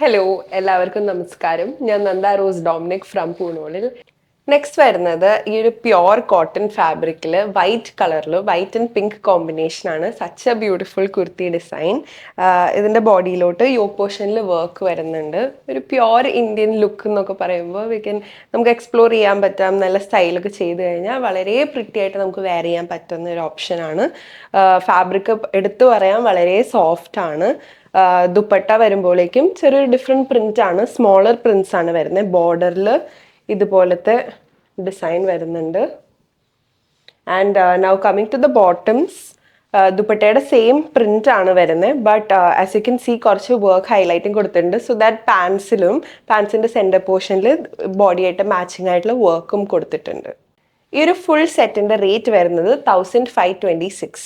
Hello എല്ലാവർക്കും നമസ്കാരം. ഞാൻ നന്ദ റോസ് ഡൊമിനിക് ഫ്രം പൂനോളിൽ. നെക്സ്റ്റ് വരുന്നത് ഈ ഒരു പ്യോർ കോട്ടൺ ഫാബ്രിക്കിൽ വൈറ്റ് കളറിൽ വൈറ്റ് ആൻഡ് പിങ്ക് കോമ്പിനേഷൻ ആണ്. Such a beautiful kurti design. ഇതിൻ്റെ ബോഡിയിലോട്ട് യോക്ക് പോർഷനിൽ വർക്ക് വരുന്നുണ്ട്. ഒരു പ്യോർ ഇന്ത്യൻ ലുക്ക് എന്നൊക്കെ പറയുമ്പോൾ നമുക്ക് എക്സ്പ്ലോർ ചെയ്യാൻ പറ്റാം. നല്ല സ്റ്റൈലൊക്കെ ചെയ്ത് കഴിഞ്ഞാൽ വളരെ പ്രിറ്റി ആയിട്ട് നമുക്ക് വെയർ ചെയ്യാൻ പറ്റുന്ന ഒരു ഓപ്ഷനാണ്. ഫാബ്രിക് എടുത്തു പറയാൻ വളരെ സോഫ്റ്റ് ആണ്. ദുപ്പട്ട വരുമ്പോഴേക്കും ചെറിയൊരു ഡിഫറെൻറ്റ് പ്രിന്റ് ആണ്. സ്മോളർ പ്രിന്റ്സ് ആണ് വരുന്നത്. ബോർഡറിൽ ഇതുപോലത്തെ ഡിസൈൻ വരുന്നുണ്ട്. And now coming to the bottoms, ദുപ്പട്ടയുടെ സെയിം പ്രിന്റ് ആണ് വരുന്നത്. But as you can see കുറച്ച് വർക്ക് ഹൈലൈറ്റിംഗ് കൊടുത്തിട്ടുണ്ട്. സോ ദാറ്റ് പാൻസിൻ്റെ സെൻറ്റർ പോർഷനിൽ ബോഡിയായിട്ട് മാച്ചിങ് ആയിട്ടുള്ള വർക്കും കൊടുത്തിട്ടുണ്ട്. ഈ ഒരു ഫുൾ സെറ്റിൻ്റെ റേറ്റ് വരുന്നത് 1526.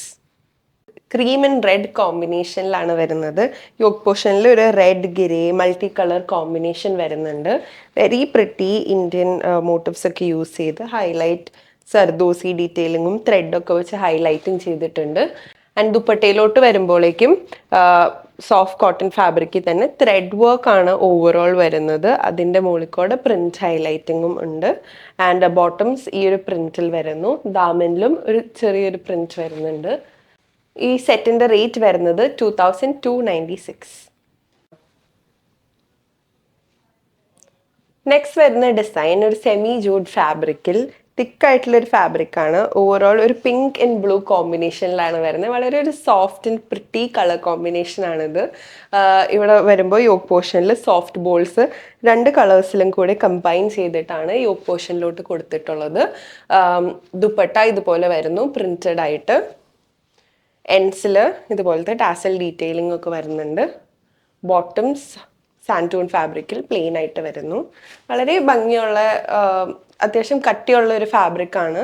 ക്രീം ആൻഡ് റെഡ് കോമ്പിനേഷനിലാണ് വരുന്നത്. യോക്ക് പോർഷനിൽ ഒരു red grey multi colour combination വരുന്നുണ്ട്. വെരി പ്രിറ്റി ഇന്ത്യൻ മോട്ടീവ്സ് ഒക്കെ യൂസ് ചെയ്ത് ഹൈലൈറ്റ് സർദോസി ഡീറ്റെയിലിങ്ങും ത്രെഡൊക്കെ വെച്ച് ഹൈലൈറ്റിങ് ചെയ്തിട്ടുണ്ട്. ആൻഡ് ദുപ്പട്ടയിലോട്ട് വരുമ്പോഴേക്കും സോഫ്റ്റ് കോട്ടൺ ഫാബ്രിക്കിൽ തന്നെ ത്രെഡ് വർക്ക് ആണ് ഓവറോൾ വരുന്നത്. അതിൻ്റെ മുകളിൽ പ്രിന്റ് ഹൈലൈറ്റിങ്ങും ഉണ്ട്. ആൻഡ് ബോട്ടംസ് ഈ ഒരു പ്രിന്റിൽ വരുന്നു. ദാമനിലും ഒരു ചെറിയൊരു പ്രിന്റ് വരുന്നുണ്ട്. ഈ സെറ്റിൻ്റെ റേറ്റ് വരുന്നത് 2296. നെക്സ്റ്റ് വരുന്ന ഡിസൈൻ ഒരു സെമി ജൂഡ് ഫാബ്രിക്കിൽ തിക്കായിട്ടുള്ളൊരു ഫാബ്രിക്കാണ്. ഓവറോൾ ഒരു പിങ്ക് ആൻഡ് ബ്ലൂ കോമ്പിനേഷനിലാണ് വരുന്നത്. വളരെ ഒരു സോഫ്റ്റ് ആൻഡ് പ്രിറ്റി കളർ കോമ്പിനേഷനാണിത്. ഇവിടെ വരുമ്പോൾ യോക്ക് പോർഷനിൽ സോഫ്റ്റ് ബോൾസ് രണ്ട് കളേഴ്സിലും കൂടി കമ്പൈൻ ചെയ്തിട്ടാണ് യോക്ക് പോർഷനിലോട്ട് കൊടുത്തിട്ടുള്ളത്. ദുപ്പട്ട ഇതുപോലെ വരുന്നു പ്രിന്റഡ് ആയിട്ട്. എൻസിൽ ഇതുപോലത്തെ ടാസൽ ഡീറ്റെയിലിംഗ് ഒക്കെ വരുന്നുണ്ട്. ബോട്ടംസ് സാൻറ്റൂൺ ഫാബ്രിക്കിൽ പ്ലെയിൻ ആയിട്ട് വരുന്നു. വളരെ ഭംഗിയുള്ള അത്യാവശ്യം കട്ടിയുള്ള ഒരു ഫാബ്രിക്കാണ്.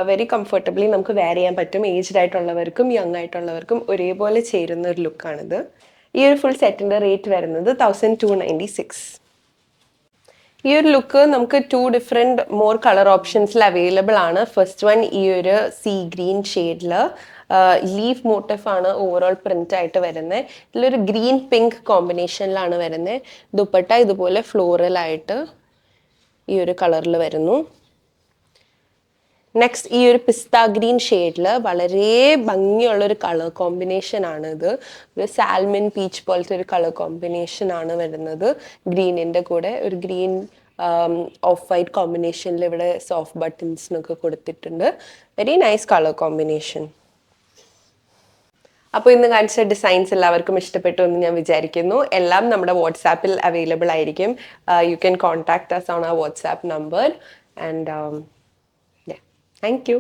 വെരി കംഫർട്ടബിളി നമുക്ക് വെയർ ചെയ്യാൻ പറ്റും. ഏജ്ഡ് ആയിട്ടുള്ളവർക്കും യങ് ആയിട്ടുള്ളവർക്കും ഒരേപോലെ ചേരുന്ന ഒരു ലുക്കാണിത്. ഈ ഒരു ഫുൾ സെറ്റിൻ്റെ റേറ്റ് വരുന്നത് 1296. ഈ ഒരു ലുക്ക് നമുക്ക് 2 ഡിഫറെൻറ്റ് മോർ കളർ ഓപ്ഷൻസിൽ അവൈലബിൾ ആണ്. ഫസ്റ്റ് വൺ ഈ ഒരു സീ ഗ്രീൻ ഷെയ്ഡിൽ ലീഫ് മോട്ടീഫ് ആണ് ഓവറോൾ പ്രിന്റ് ആയിട്ട് വരുന്നത്. ഇതിലൊരു ഗ്രീൻ പിങ്ക് കോമ്പിനേഷനിലാണ് വരുന്നത്. ദുപ്പട്ട ഇതുപോലെ ഫ്ലോറൽ ആയിട്ട് ഈ ഒരു കളറിൽ വരുന്നു. നെക്സ്റ്റ് ഈ ഒരു പിസ്ത ഗ്രീൻ ഷെയ്ഡിൽ വളരെ ഭംഗിയുള്ളൊരു കളർ കോമ്പിനേഷൻ ആണ് ഇത്. ഒരു സാൽമൺ പീച്ച് പോലത്തെ ഒരു കളർ കോമ്പിനേഷൻ ആണ് വരുന്നത്. ഗ്രീനിൻ്റെ കൂടെ ഒരു ഗ്രീൻ ഓഫ് വൈറ്റ് കോമ്പിനേഷനിൽ ഇവിടെ സോഫ്റ്റ് ബട്ടൺസിനൊക്കെ കൊടുത്തിട്ടുണ്ട്. Very nice colour combination. അപ്പോൾ ഇന്ന് കാണിച്ച ഡിസൈൻസ് എല്ലാവർക്കും ഇഷ്ടപ്പെട്ടു എന്ന് ഞാൻ വിചാരിക്കുന്നു. എല്ലാം നമ്മുടെ വാട്സാപ്പിൽ അവൈലബിൾ ആയിരിക്കും. You can contact us on our WhatsApp number. And yeah, thank you.